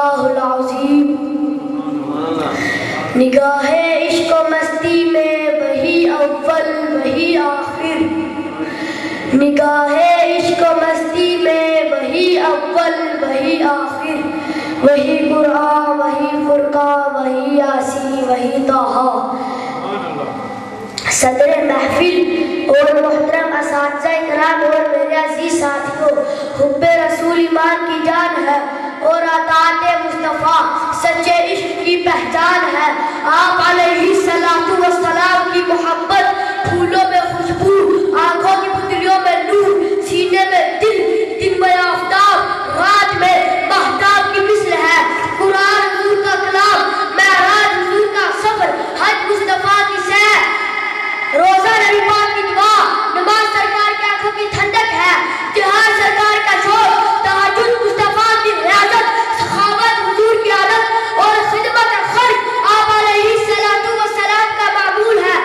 اللہ العظیم۔ نگاہ عشق و مستی میں وہی اول وہی آخر، نگاہ عشق و مستی میں وہی اول وہی آخر، وہی قرآن وہی فرقان وہی یاسین وہی طٰہٰ۔ صدر محفل اور محترم اساتذہ کرام اور میرے عزیز ساتھیوں، حب رسول ایمان کی جان ہے اور اطاعت مصطفیٰ سچے عشق کی پہچان ہے۔ آپ علیہ الصلوۃ والسلام کی محبت پھولوں میں خوشبو، آنکھوں کی پتلیوں میں نور، سینے میں دل، دن میں آفتاب، رات میں مہتاب کی مثل ہے۔ قرآن حضور کا کلام، معراج حضور کا سفر، حج مصطفیٰ کی سیر، روزہ نبی پاک کی دعا، نماز سرکار کی آنکھوں کی ٹھنڈک ہے، جہاد سرکار کا شوق، تہجد مصطفیٰ کی ریاضت، سخاوت حضور کی عادت اور خدمت خلق آپ علیہ الصلوۃ والسلام کا معمول ہے۔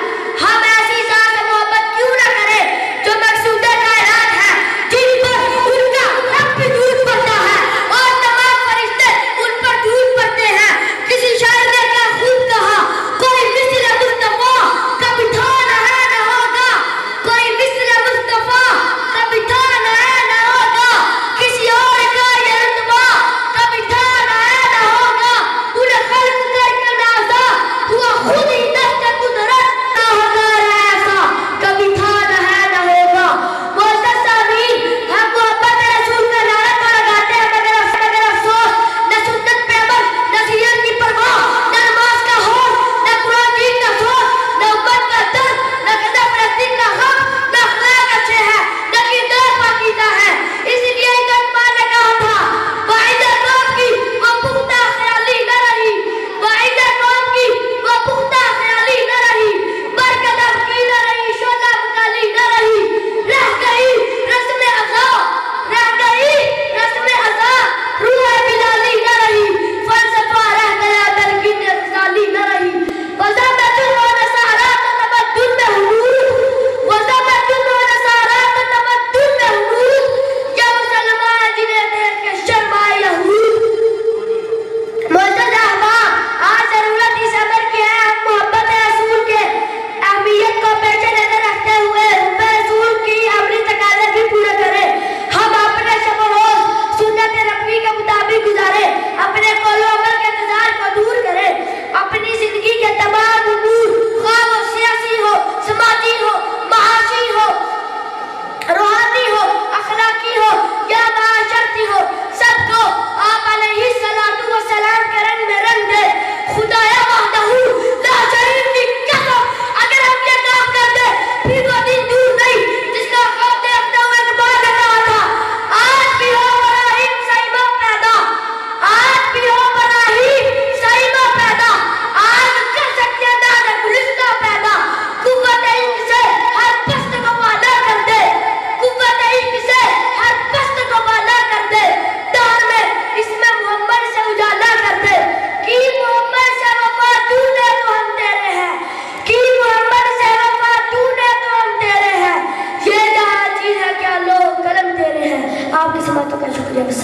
ہم ایسی ذات سے محبت کیوں نہ کریں جو مقصود کائنات ہے، جن پر ان کا رب بھی درود پڑھتا ہے اور تمام فرشتے ان پر درود پڑھتے ہیں۔ کسی شاعر نے کیا خوب کہا، کوئی مثل مصطفیٰ کبھی تھا نہ ہے نہ ہوگا، کوئی مثل مصطفیٰ کبھی تھا نہ ہے نہ ہوگا، کسی اور کا یہ رتبہ کبھی تھا نہ ہے نہ ہوگا، انہیں خلق کر کے نازا ہوا خود ہی دست قدرت، نہ ہوگا ایسا کبھی تھا نہ ہے نہ ہوگا۔ معزز سامعین، ہم محبت رسول کا نعرہ تو لگاتے ہیں مگر افسوس، نہ سنت پہ عمل، نہ سیرت کی پرواہ، نہ نماز کا ہوش، نہ قرآن دین کا سوچ، نہ امت کا درد، نہ قدر پرستی کا غم، نہ اخلاق اچھے ہیں، نہ کردار پاکیزہ ہے۔ اس لیے اقبال نے کہا تھا، وعید قوم کی وہ پختہ خیالی نہ رہی، وعید قوم کی وہ پختہ خیالی نہ رہی، برقدم کی نہ رہی، شعلہ مکالی نہ رہی، رہ گئی رسم ادا، رہ گئی رسم ادا، روح بلالی نہ رہی، فلسفہ رہ گیا تلقین غزالی نہ رہی۔ وضاحت و نصارات تمدن میں حنوط، وضاحت و نصارات تمدن میں حنوط، یا مسلمان ہیں جنہیں دیکھ کے شرم آئے یہود۔ معزز احباب، آج ضرورت اس امر کی ہے ہم محبت رسول کے اہمیت کو پیش نظر رکھتے ہوئے حب رسول کی عملی تقاضے بھی پورے کریں۔ ہم اپنے شب و روز سنت نبوی کے مطابق گزاریں، اپنے قول و عمل کے انتظار کو دور کریں، اپنی زندگی کے تمام امور، خواہ وہ سیاسی ہو، سماجی ہو، معاشی ہو، روحانی ہو، اخلاقی ہو یا معاشرتی ہو، سب کو آپ علیہ الصلوۃ والسلام کے رنگ میں رنگ دے۔ خدایا وحدہ لا شریک کی قسم، اگر ہم یہ کام کر دیں پھر وہ دن دور نہیں جس کا خوف دیکھتے ہوئے اقبال نے کہا تھا، آج بھی ہو براہیم سیما پیدا، آج بھی ہو براہیم سیما پیدا، آج کر سکتے ہیں داد گلستہ پیدا، قوت علم سے ہر پست کو والا کر دے، قوت علم سے ہر پست کو والا کر دے، دار میں اس میں محمد سے اجالا کر دے، کی محمد سے وفا تو نے تو ہم تیرے ہیں، کی محمد سے وفا تو نے تو ہم تیرے ہیں، یہ جہاں چیز ہے کیا لوگ قلم تیرے ہیں۔ آپ کی سماعتوں کا شکریہ۔